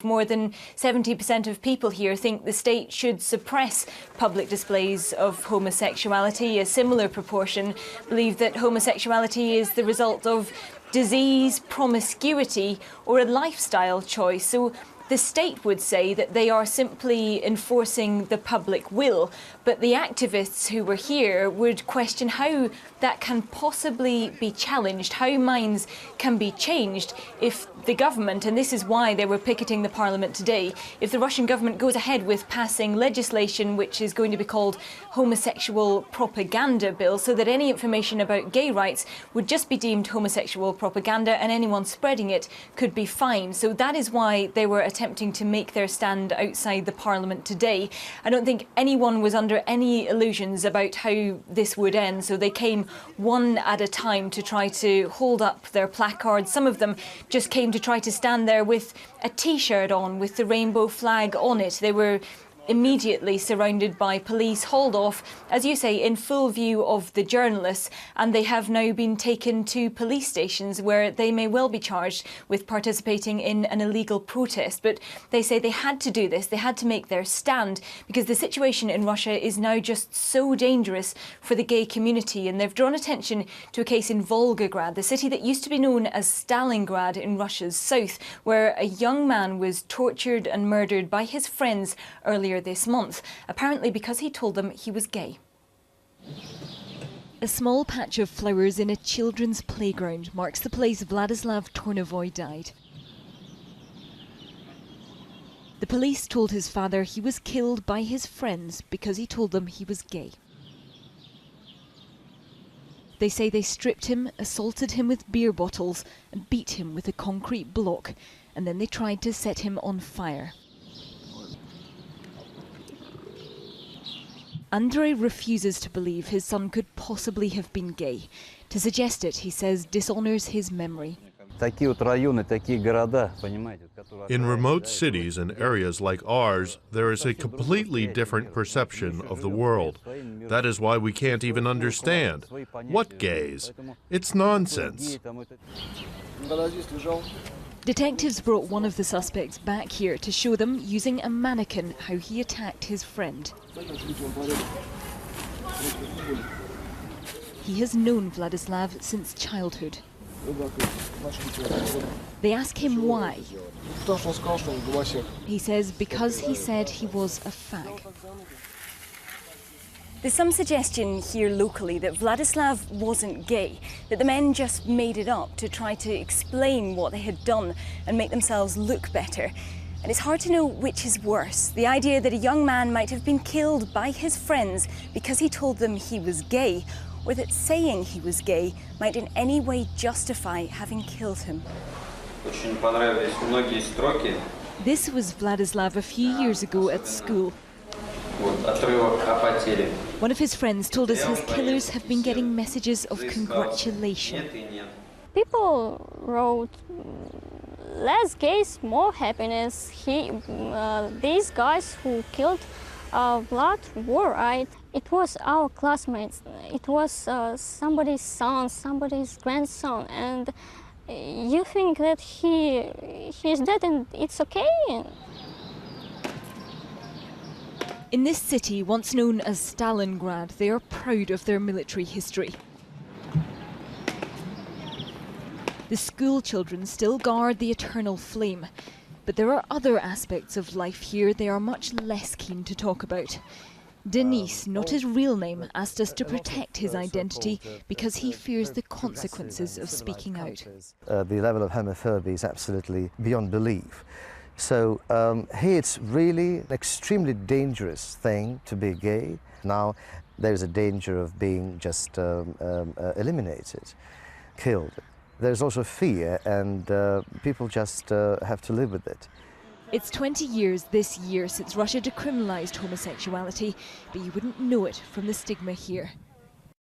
More than 70% of people here think the state should suppress public displays of homosexuality. A similar proportion believe that homosexuality is the result of disease, promiscuity, or a lifestyle choice. So the state would say that they are simply enforcing the public will, but the activists who were here would question how that can possibly be challenged, how minds can be changed if the government, and this is why they were picketing the parliament today, if the Russian government goes ahead with passing legislation which is going to be called homosexual propaganda bill, so that any information about gay rights would just be deemed homosexual propaganda and anyone spreading it could be fined. So that is why they were attempting to make their stand outside the parliament today. I don't think anyone was under any illusions about how this would end, so they came one at a time to try to hold up their placards. Some of them just came to try to stand there with a T-shirt on with the rainbow flag on it. They were immediately surrounded by police, hauled off, as you say, in full view of the journalists, and they have now been taken to police stations where they may well be charged with participating in an illegal protest. But they say they had to do this, they had to make their stand, because the situation in Russia is now just so dangerous for the gay community. And they've drawn attention to a case in Volgograd, the city that used to be known as Stalingrad in Russia's south, where a young man was tortured and murdered by his friends earlier this month, apparently because he told them he was gay. A small patch of flowers in a children's playground marks the place Vladislav Tornovoy died. The police told his father he was killed by his friends because he told them he was gay. They say they stripped him, assaulted him with beer bottles and beat him with a concrete block, and then they tried to set him on fire. Andrei refuses to believe his son could possibly have been gay. To suggest it, he says, dishonours his memory. In remote cities and areas like ours, there is a completely different perception of the world. That is why we can't even understand. What gays? It's nonsense. Detectives brought one of the suspects back here to show them, using a mannequin, how he attacked his friend. He has known Vladislav since childhood. They ask him why. He says because he said he was a fag. There's some suggestion here locally that Vladislav wasn't gay, that the men just made it up to try to explain what they had done and make themselves look better. And it's hard to know which is worse, the idea that a young man might have been killed by his friends because he told them he was gay, or that saying he was gay might in any way justify having killed him. This was Vladislav a few years ago at school. One of his friends told us his killers have been getting messages of congratulation. People wrote, less gays, more happiness. These guys who killed Vlad were right. It was our classmates. It was somebody's son, somebody's grandson, and you think that he's dead and it's okay. In this city, once known as Stalingrad, they are proud of their military history. The school children still guard the eternal flame, but there are other aspects of life here they are much less keen to talk about. Denis, not his real name, asked us to protect his identity because he fears the consequences of speaking out. The level of homophobia is absolutely beyond belief. So here it's really an extremely dangerous thing to be gay. Now there's a danger of being just eliminated, killed. There's also fear, and people just have to live with it. It's 20 years this year since Russia decriminalised homosexuality, but you wouldn't know it from the stigma here.